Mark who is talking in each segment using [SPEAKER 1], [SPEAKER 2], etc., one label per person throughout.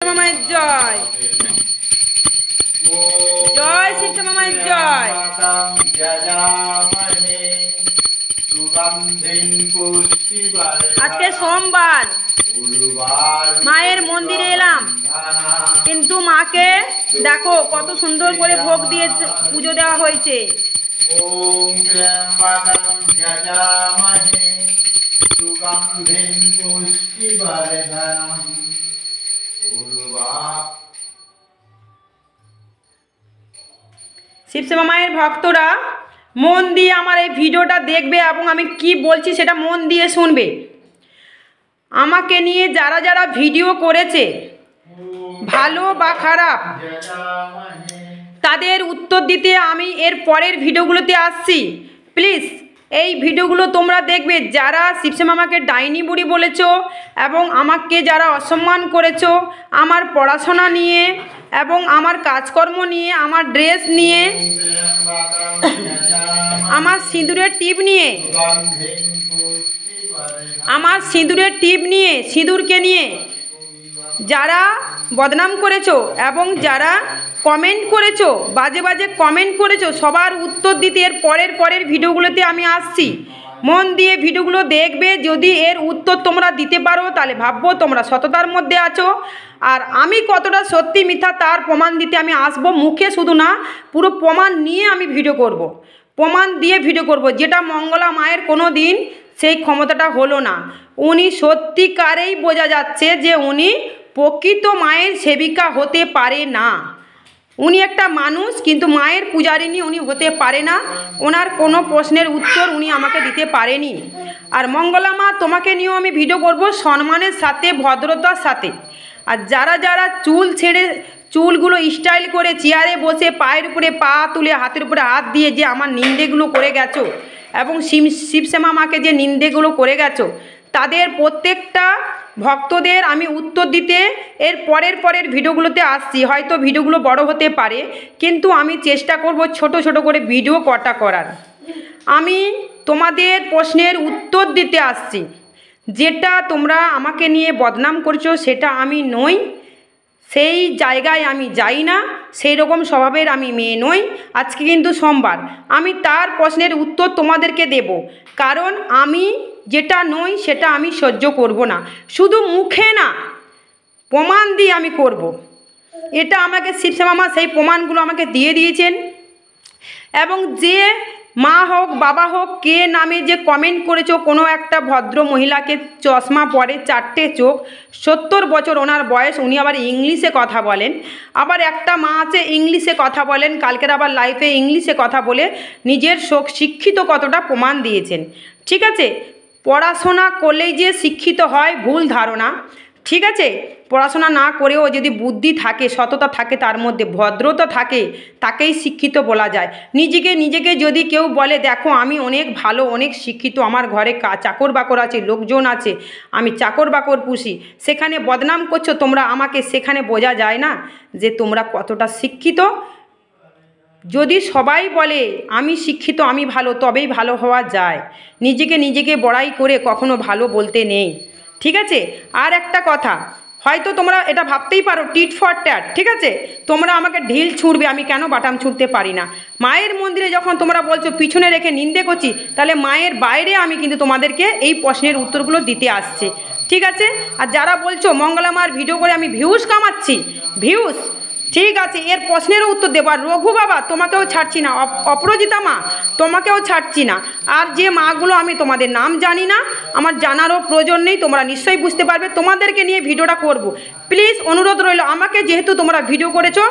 [SPEAKER 1] মামায়ের জয়, জয় শিবশ্যামা মায়ের জয়। আজকে সোমবার, মায়ের মন্দিরে এলাম, কিন্তু মাকে দেখো কত সুন্দর করে ভোগ দিয়ে পুজো দেওয়া হয়েছে। শিবশ্যামা মায়ের ভক্তরা মন দিয়ে আমার এই ভিডিওটা দেখবে এবং আমি কি বলছি সেটা মন দিয়ে শুনবে। আমাকে নিয়ে যারা যারা ভিডিও করেছে ভালো বা খারাপ তাদের উত্তর দিতে আমি এর পরের ভিডিওগুলোতে আসছি। প্লিজ এই ভিডিওগুলো তোমরা দেখবে। যারা শিবশ্যামা মাকে ডাইনি বুড়ি বলেছো এবং আমাকে যারা অসম্মান করেছো আমার পড়াশোনা নিয়ে এবং আমার কাজকর্ম নিয়ে, আমার ড্রেস নিয়ে, আমার সিঁদুরের টিপ নিয়ে, আমার সিঁদুরের টিপ নিয়ে, সিঁদুরকে নিয়ে যারা বদনাম করেছো এবং যারা কমেন্ট করেছো, বাজে বাজে কমেন্ট করেছো, সবার উত্তর দিতে এর পরের ভিডিওগুলোতে আমি আসছি। মন দিয়ে ভিডিওগুলো দেখবে। যদি এর উত্তর তোমরা দিতে পারো তাহলে ভাববো তোমরা সততার মধ্যে আছো। আর আমি কতটা সত্যি মিথ্যা তার প্রমাণ দিতে আমি আসবো। মুখে শুধু না, পুরো প্রমাণ নিয়ে আমি ভিডিও করব। প্রমাণ দিয়ে ভিডিও করব। যেটা মঙ্গলা মায়ের কোনো দিন সেই ক্ষমতাটা হলো না। উনি সত্যিকারেই বোঝা যাচ্ছে যে উনি প্রকৃত মায়ের সেবিকা হতে পারে না। উনি একটা মানুষ, কিন্তু মায়ের পূজারিনী উনি হতে পারে না। ওনার কোনো প্রশ্নের উত্তর উনি আমাকে দিতে পারেনি। আর মঙ্গলা মা, তোমাকে নিয়েও আমি ভিডিও করব সম্মানের সাথে, ভদ্রতার সাথে। আর যারা যারা চুল ছেড়ে, চুলগুলো স্টাইল করে চেয়ারে বসে পায়ের উপরে পা তুলে হাতের উপরে হাত দিয়ে যে আমার নিন্দেগুলো করে গেছো এবং শিবশ্যামা মাকে যে নিন্দেগুলো করে গেছো, তাদের প্রত্যেকটা ভক্তদের আমি উত্তর দিতে এর পরের ভিডিওগুলোতে আসছি। হয়তো ভিডিওগুলো বড় হতে পারে, কিন্তু আমি চেষ্টা করব ছোট ছোট করে ভিডিও কটা করার। আমি তোমাদের প্রশ্নের উত্তর দিতে আসছি। যেটা তোমরা আমাকে নিয়ে বদনাম করছো সেটা আমি নই, সেই জায়গায় আমি যাই না, সেই রকম স্বভাবের আমি মেয়ে নই। আজকে কিন্তু সোমবার, আমি তার প্রশ্নের উত্তর তোমাদেরকে দেব। কারণ আমি যেটা নই সেটা আমি সহ্য করব না। শুধু মুখে না, প্রমাণ দিয়ে আমি করব। এটা আমাকে শিবশ্যামা মা সেই প্রমাণগুলো আমাকে দিয়ে দিয়েছেন। এবং যে মা হোক বাবা হোক, কে নামে যে কমেন্ট করেছো, কোনো একটা ভদ্র মহিলাকে চশমা পরে, 4টে চোখ, 70 বছর ওনার বয়স, উনি আবার ইংলিশে কথা বলেন। আবার একটা মা আছে ইংলিশে কথা বলেন, কালকের আবার লাইফে ইংলিশে কথা বলে নিজের শিক্ষিত কতটা প্রমাণ দিয়েছেন। ঠিক আছে, পড়াশোনা করলেই যে শিক্ষিত হয় ভুল ধারণা। ঠিক আছে, পড়াশোনা না করেও যদি বুদ্ধি থাকে, সততা থাকে, তার মধ্যে ভদ্রতা থাকে, তাকেই শিক্ষিত বলা যায়। নিজেকে যদি কেউ বলে দেখো আমি অনেক ভালো, অনেক শিক্ষিত, আমার ঘরে চাকর বাকর আছে, লোকজন আছে, আমি চাকর বাকর পুষি, সেখানে বদনাম করছো তোমরা আমাকে, সেখানে বোঝা যায় না যে তোমরা কতটা শিক্ষিত। যদি সবাই বলে আমি শিক্ষিত, আমি ভালো, তবেই ভালো হওয়া যায়। নিজেকে বড়াই করে কখনো ভালো বলতে নেই। ঠিক আছে, আর একটা কথা, হয়তো তোমরা এটা ভাবতেই পারো টিট ফর ট্যাট। ঠিক আছে, তোমরা আমাকে ঢিল ছুঁড়বে, আমি কেন বাটাম ছুঁড়তে পারি না? মায়ের মন্দিরে যখন তোমরা বলছো পিছনে রেখে নিন্দে করছি, তাহলে মায়ের বাইরে আমি কিন্তু তোমাদেরকে এই প্রশ্নের উত্তরগুলো দিতে আসছি। ঠিক আছে, আর যারা বলছো মঙ্গলা মার ভিডিও করে আমি ভিউজ কামাচ্ছি, ভিউজ, ঠিক আছে, এর প্রশ্নেরও উত্তর দেবো। আর রঘু বাবা, তোমাকেও ছাড়ছি না। অপরাজিতা মা, তোমাকেও ছাড়ছি না। আর যে মাগুলো আমি তোমাদের নাম জানি না, আমার জানারও প্রয়োজন নেই, তোমরা নিশ্চয়ই বুঝতে পারবে। তোমাদেরকে নিয়ে ভিডিওটা করব। প্লিজ অনুরোধ রইল, আমাকে যেহেতু তোমরা ভিডিও করেছো,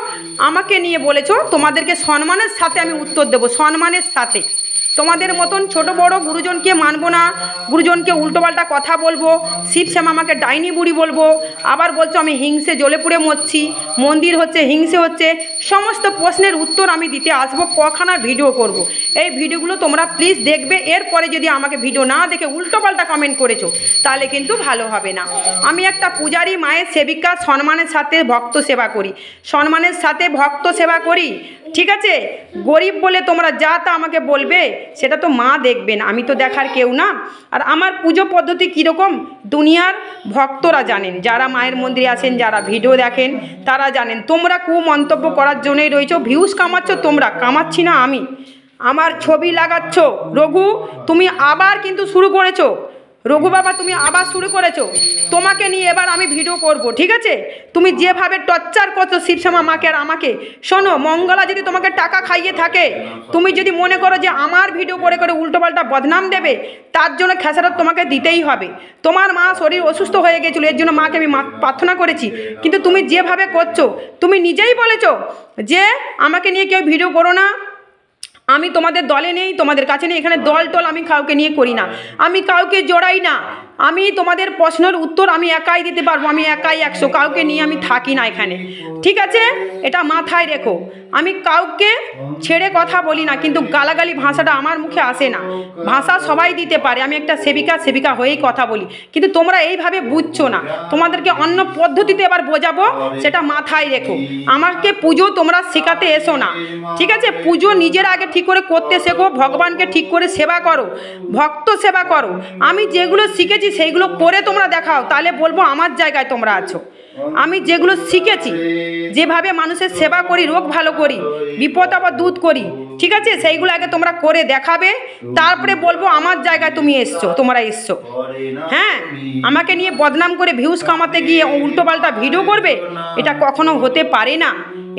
[SPEAKER 1] আমাকে নিয়ে বলেছো, তোমাদেরকে সম্মানের সাথে আমি উত্তর দেবো, সম্মানের সাথে। তোমাদের মতন ছোট বড় গুরুজনকে মানবো না, গুরুজনকে উল্টোপাল্টা কথা বলবো, শিবশ্যামা আমাকে ডাইনি বুড়ি বলবো, আবার বলছো আমি হিংসে জ্বলে পুড়ে মরছি, মন্দির হচ্ছে, হিংসে হচ্ছে। সমস্ত প্রশ্নের উত্তর আমি দিতে আসবো, কখানা ভিডিও করব। এই ভিডিওগুলো তোমরা প্লিজ দেখবে। এরপরে যদি আমাকে ভিডিও না দেখে উল্টোপাল্টা কমেন্ট করেছো তাহলে কিন্তু ভালো হবে না। আমি একটা পূজারি, মায়ের সেবিকা, সম্মানের সাথে ভক্ত সেবা করি, সম্মানের সাথে ভক্ত সেবা করি। ঠিক আছে? গরিব বলে তোমরা যা তা আমাকে বলবে, সেটা তো মা দেখবেন, আমি তো দেখার কেউ না। আর আমার পুজো পদ্ধতি কীরকম দুনিয়ার ভক্তরা জানেন, যারা মায়ের মন্দিরে আসেন, যারা ভিডিও দেখেন তারা জানেন। তোমরা মন্তব্য করার জন্যই রয়েছো, ভিউজ কামাচ্ছ তোমরা, কামাচ্ছি না আমি। আমার ছবি লাগাচ্ছ। রঘু তুমি আবার কিন্তু শুরু করেছো, রঘু বাবা তুমি আবার শুরু করেছো। তোমাকে নিয়ে এবার আমি ভিডিও করব, ঠিক আছে? তুমি যেভাবে টর্চার করছো শিবশ্যামা মাকে আর আমাকে, শোনো, মঙ্গলা যদি তোমাকে টাকা খাইয়ে থাকে, তুমি যদি মনে করো যে আমার ভিডিও করে করে উল্টোপাল্টা বদনাম দেবে, তার জন্য খেসারত তোমাকে দিতেই হবে। তোমার মা শরীর অসুস্থ হয়ে গেছিলো, এর জন্য মাকে আমি প্রার্থনা করেছি, কিন্তু তুমি যেভাবে করছো, তুমি নিজেই বলেছো যে আমাকে নিয়ে কেউ ভিডিও করো না, আমি তোমাদের দলে নেই, তোমাদের কাছে নেই। এখানে দল টল আমি কাউকে নিয়ে করি না, আমি কাউকে জড়াই না। আমি তোমাদের প্রশ্নের উত্তর আমি একাই দিতে পারবো, আমি একাই 100, কাউকে নিয়ে আমি থাকি না এখানে, ঠিক আছে? এটা মাথায় রেখো। আমি কাউকে ছেড়ে কথা বলি না, কিন্তু গালাগালি ভাষাটা আমার মুখে আসে না। ভাষা সবাই দিতে পারে, আমি একটা সেবিকা হয়েই কথা বলি, কিন্তু তোমরা এইভাবে বুঝছো না। তোমাদেরকে অন্য পদ্ধতিতে এবার বোঝাবো, সেটা মাথায় রেখো। আমাকে পুজো তোমরা শেখাতে এসো না, ঠিক আছে? পুজো নিজের আগে ঠিক করে করতে শেখো, ভগবানকে ঠিক করে সেবা করো, ভক্ত সেবা করো। আমি যেগুলো শিখেছি সেইগুলো করে তোমরা দেখাও, তাহলে বলবো আমার জায়গায় তোমরা আছো। আমি যেগুলো শিখেছি, যেভাবে মানুষের সেবা করি, রোগ ভালো করি, বিপদ আবার দূর করি, ঠিক আছে? সেইগুলো আগে তোমরা করে দেখাবে, তারপরে বলবো আমার জায়গায় তুমি এসছো, তোমরা এসছো। হ্যাঁ, আমাকে নিয়ে বদনাম করে ভিউজ কামাতে গিয়ে উল্টোপাল্টা ভিডিও করবে, এটা কখনো হতে পারে না।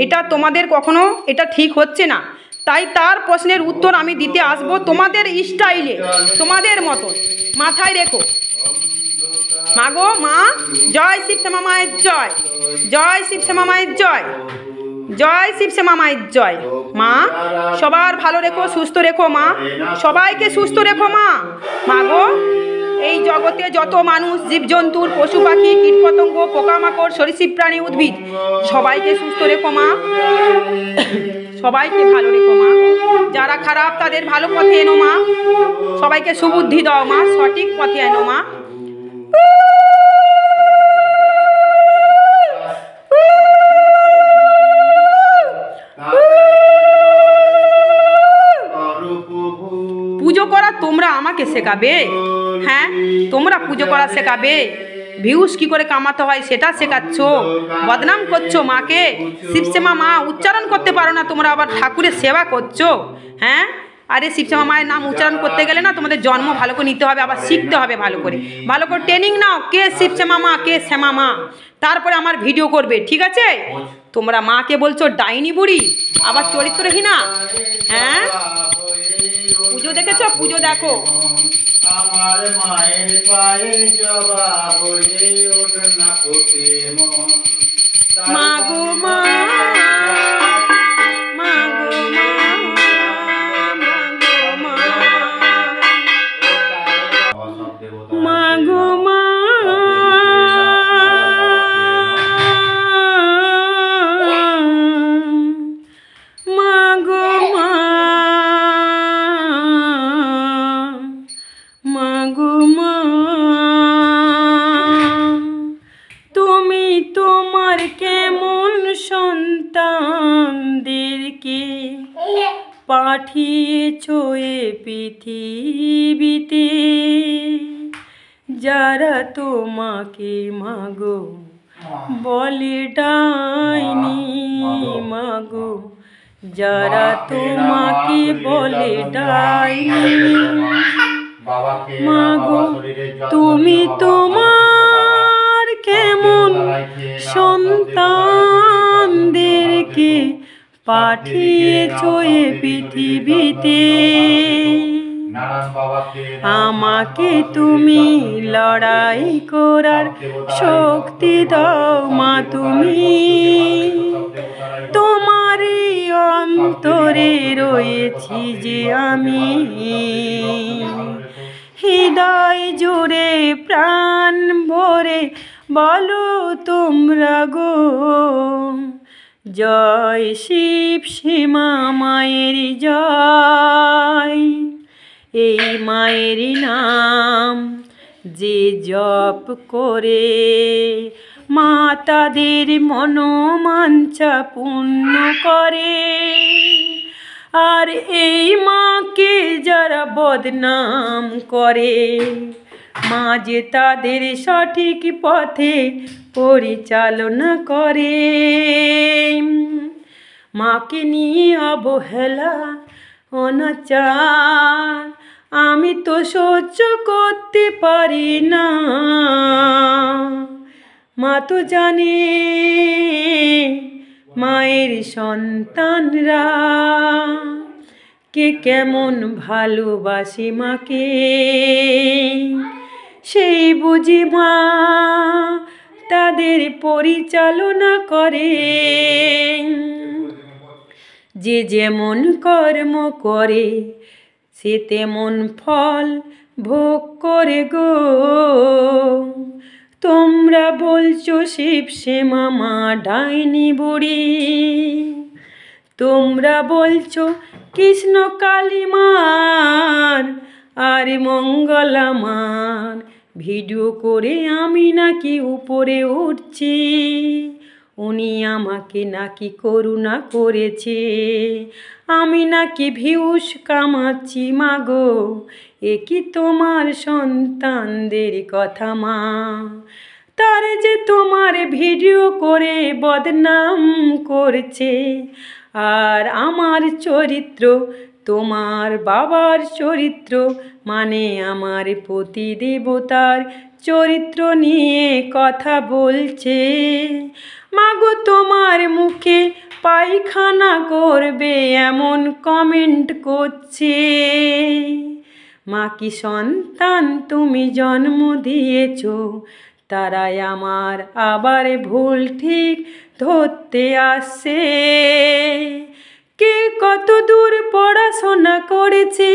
[SPEAKER 1] এটা তোমাদের কখনো এটা ঠিক হচ্ছে না। তাই তার প্রশ্নের উত্তর আমি দিতে আসবো তোমাদের স্টাইলে, তোমাদের মতো। মাথায় রেখো। মা গো মা, জয় শিবশ্যামা মায়ের জয়, জয় শিবশ্যামা মায়ের জয়, জয় শিবশ্যামা মায়ের জয়। মা সবার ভালো রেখো, সুস্থ রেখো মা, সবাইকে সুস্থ রেখো মা। মা গো এই জগতে যত মানুষ, জীবজন্তুর, পশু পাখি, কীটপতঙ্গ, পোকামাকড়, সরীসৃপ প্রাণী, উদ্ভিদ, সবাইকে সুস্থ রেখো মা, সবাইকে ভালো রেখো মা। যারা খারাপ তাদের ভালো পথে এনো মা, সবাইকে সুবুদ্ধি দাও মা, সঠিক পথে এনো মা। পুজো করা তোমরা আমাকে শেখাবে? হ্যাঁ, তোমরা পুজো করা শেখাবে? ভিউজ কি করে কামাতে হয় সেটা শেখাচ্ছ, বদনাম করছো মাকে। শিবশ্যামা মা উচ্চারণ করতে পারো না, তোমরা আবার ঠাকুরের সেবা করছো। হ্যাঁ, আরে শিবশ্যামা মায়ের নাম উচ্চারণ করতে গেলে না তোমাদের জন্ম ভালো করে নিতে হবে, আবার শিখতে হবে ভালো করে ট্রেনিং নাও, কে শিবশ্যামা মা, কে শ্যামা মা, তারপরে আমার ভিডিও করবে, ঠিক আছে? তোমরা মাকে বলছো ডাইনি বুড়ি, আবার চরিত্রহীনা। হ্যাঁ, পুজো দেখেছো? পুজো দেখো।
[SPEAKER 2] আমার মায়ের পায়ে জবাব হয়ে ওঠে না কোটে মন।
[SPEAKER 1] মা গো মা, মা গো মা, মা গো মা, মা গো মা, মা গো মা, তুমি তোমার কেমন সন্তানদেরকে পাঠিয়েছো এ পৃথিবীতে, যারা তোমাকে মাগো বলে ডাইনি, মাগো যারা তোমাকে বলে ডাইনি। মাগো তুমি তোমার কেমন সন্তানদেরকে পাঠিয়েছো এ পৃথিবীতে, আমাকে তুমি লড়াই করার শক্তি দাও মা। তুমি তোমারই অন্তরে রয়েছি যে আমি, হৃদয় জুড়ে প্রাণ ভরে বলো তোমরা গো, জয় শিবশ্যামা মায়ের জয়। এই মায়ের নাম যে জপ করে মা তাদের মনোমাঞ্ছা পূর্ণ করে। আর এই মাকে যারা বদনাম করে, মা যে তাদের সঠিক পথে পরিচালনা করে। মাকে নিয়ে অবহেলা অনাচার আমি তো সহ্য করতে পারি না। মা তো জানে মায়ের সন্তানরা কে কেমন ভালোবাসে মাকে, সেই বুঝি মা তাদের পরিচালনা করে। যে যেমন কর্ম করে সে তেমন ফল ভোগ করে গো। তোমরা বলছো শিব শ্যামা মা ডাইনি বুড়ি, তোমরা বলছো কৃষ্ণ কালী মার আর মঙ্গলা মার ভিডিও করে আমি নাকি উপরে উঠছি। উনি আমাকে নাকি করুণা করেছে, আমি নাকি ভিউস কামাচ্ছি। মাগো এ কি তোমার সন্তানদের কথা মা? তার যে তোমার ভিডিও করে বদনাম করছে, আর আমার চরিত্র তোমার বাবার চরিত্র মানে আমার পতি দেবতার চরিত্র নিয়ে কথা বলছে। মাগো তোমার মুখে পায়খানা করবে এমন কমেন্ট করছে। মা কি সন্তান তুমি জন্ম দিয়েছো, তারাই আমার আবার ভুল ঠিক ধরতে আসছে। কে কত দূর পড়াশোনা করেছে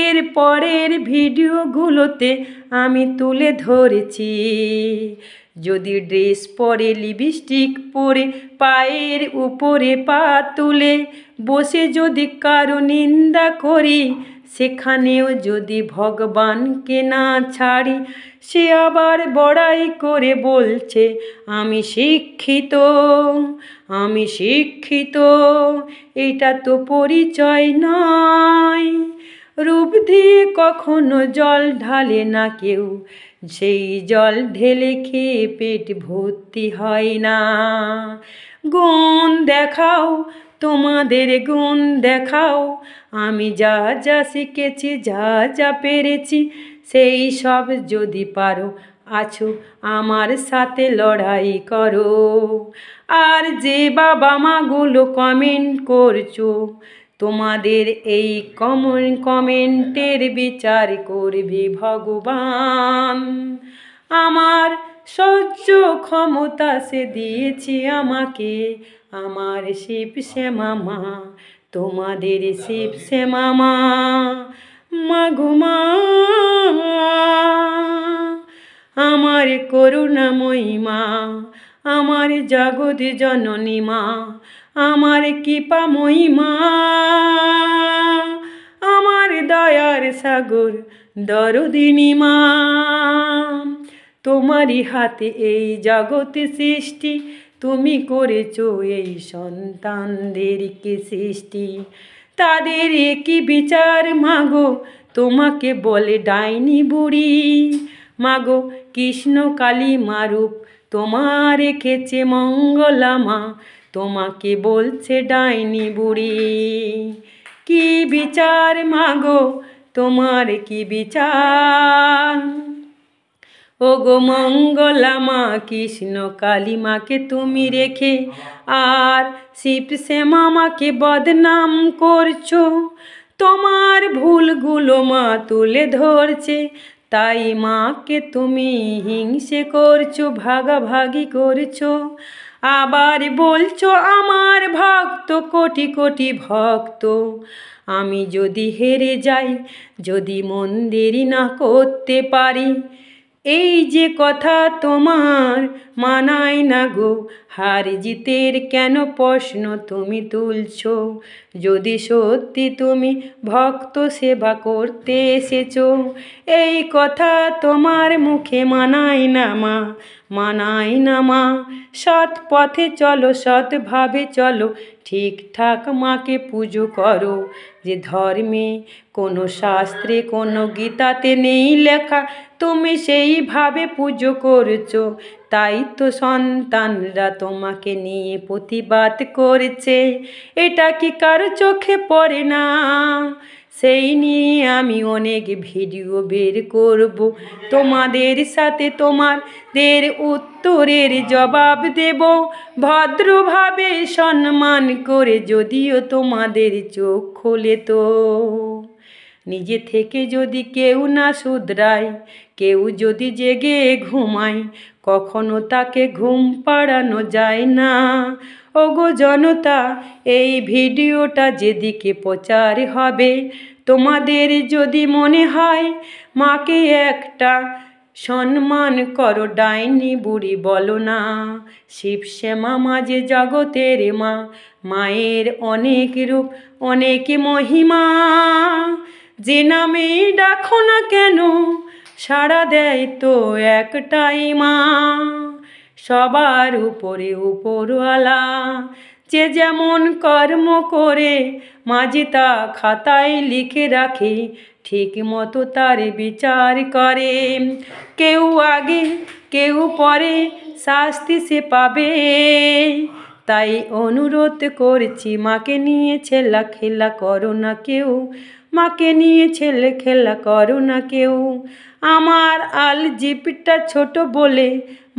[SPEAKER 1] এর পরের ভিডিওগুলোতে আমি তুলে ধরেছি। যদি ড্রেস পরে লিপস্টিক পরে পায়ের উপরে পা তুলে বসে যদি কারো নিন্দা করি, সেখানেও যদি ভগবানকে না ছাড়ি, সে আবার বড়াই করে বলছে আমি শিক্ষিত, আমি শিক্ষিত। এটা তো পরিচয় নয়। রূপ দিয়ে কখনো জল ঢালে না কেউ, সেই জল ঢেলে খেয়ে পেট ভর্তি হয় না। গুণ দেখাও, তোমাদের গুণ দেখাও, আমি যা যা শিখেছি যা যা পেরেছি সেই সব যদি পারো আছো আমার সাথে লড়াই করো। আর যে বাবা মাগুলো কমেন্ট করছো, তোমাদের এই কমেন্টের বিচার করবে ভগবান। আমার সহ্য ক্ষমতা সে দিয়েছি আমাকে আমার শিব শ্যামা মা, তোমাদের শিব শ্যামা মা। মাগো মা আমার করুণাময়ী মা, আমার জগৎ জননী মা, আমার কৃপাময়ী মা, আমার দয়ার সাগর দরদিনী মা। তোমারই হাতে এই জগৎ সৃষ্টি, তুমি করেছো এই সন্তানদেরকে সৃষ্টি। তাদের একই বিচার মাগো তোমাকে বলে ডাইনি বুড়ি। মাগো কৃষ্ণ কালী মা রূপ তোমার রেখেছে মঙ্গলা মা, তোমাকে বলছে ডাইনি বুড়ি। কি বিচার মাগো তোমার কি বিচার? ওগো মঙ্গলা মা কৃষ্ণ কালী মাকে তুমি রেখে আর শিব শ্যামা মাকে বদনাম করছো। তোমার ভুলগুলো মা তুলে ধরছে, তাই মাকে তুমি হিংসে করছো, ভাগাভাগি করছো। আবার বলছো আমার ভক্ত কোটি কোটি ভক্ত, আমি যদি হেরে যাই, যদি মন্দির না করতে পারি, এই যে কথা তোমার মানায় না গো, হার জিতের কেন প্রশ্ন তুমি তুলছ? যদি সত্যি তুমি ভক্ত সেবা করতে এসেছো, এই কথা তোমার মুখে মানায় না মা, মানায় না মা। সৎ পথে চলো, সৎভাবে চলো, ঠিকঠাক মাকে পুজো করো। যে ধর্মে কোনো শাস্ত্রে কোনো গীতাতে নেই লেখা, তুমি সেইভাবে পুজো করছো, তাই তো সন্তানরা তোমাকে নিয়ে প্রতিবাদ করেছে। এটা কি কারো চোখে পড়ে না? সেই নিয়ে আমি অনেক ভিডিও বের করব, তোমাদের সাথে তোমাদের উত্তরের জবাব দেব ভদ্রভাবে সম্মান করে, যদিও তোমাদের চোখ খোলে তো। নিজে থেকে যদি কেউ না শুধরায়, কেউ যদি জেগে ঘুমায়, কখনো তাকে ঘুম পাড়ানো যায় না। ওগো জনতা, এই ভিডিওটা যেদিকে প্রচার হবে, তোমাদের যদি মনে হয় মাকে একটা সম্মান করো, ডাইনি বুড়ি বলো না। শিবশ্যামা মাঝে জগতের মা, মায়ের অনেক রূপ অনেক মহিমা। যে নামে ডাকো না কেন সাড়া দেয় তো একটাই মা। সবার উপরে উপরওয়ালা, যে যেমন কর্ম করে মাঝে তা খাতায় লিখে রাখে, ঠিক মতো তার বিচার করে। কেউ আগে কেউ পরে শাস্তি সে পাবে, তাই অনুরোধ করছি মাকে নিয়ে ছেলা খেলা করো না কেউ, মাকে নিয়ে ছেলে খেলা করো না কেউ। আমার আলজিপটা ছোট বলে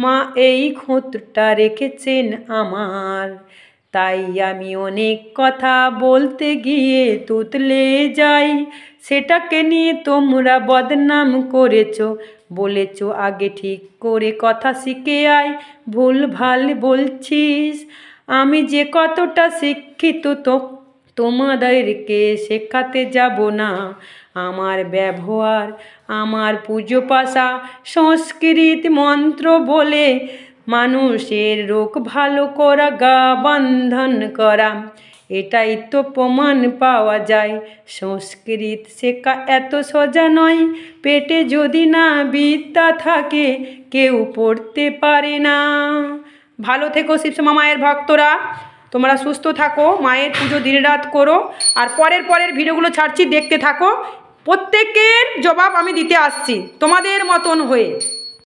[SPEAKER 1] মা এই খোঁতটা রেখেছেন আমার, তাই আমি অনেক কথা বলতে গিয়ে তুতলে যাই। সেটাকে নিয়ে তোমরা বদনাম করেছো, বলেছো আগে ঠিক করে কথা শিখে আয়, ভুল ভাল বলছিস। আমি যে কতটা শিক্ষিত তো তোমাদেরকে শেখাতে যাব না। আমার ব্যবহার, আমার পুজো পাশা, সংস্কৃত মন্ত্র বলে মানুষের রোগ ভালো করা, গা বন্ধন করা, এটাই তো প্রমাণ পাওয়া যায়। সংস্কৃত শেখা এত সোজা নয়, পেটে যদি না বিদ্যা থাকে কেউ পড়তে পারে না। ভালো থেকো শিবশ্যামা মায়ের ভক্তরা, তোমরা সুস্থ থাকো, মায়ের পুজো দিনরাত করো। আর পরের ভিডিওগুলো ছাড়ছি, দেখতে থাকো। প্রত্যেকের জবাব আমি দিতে আসছি তোমাদের মতন হয়ে।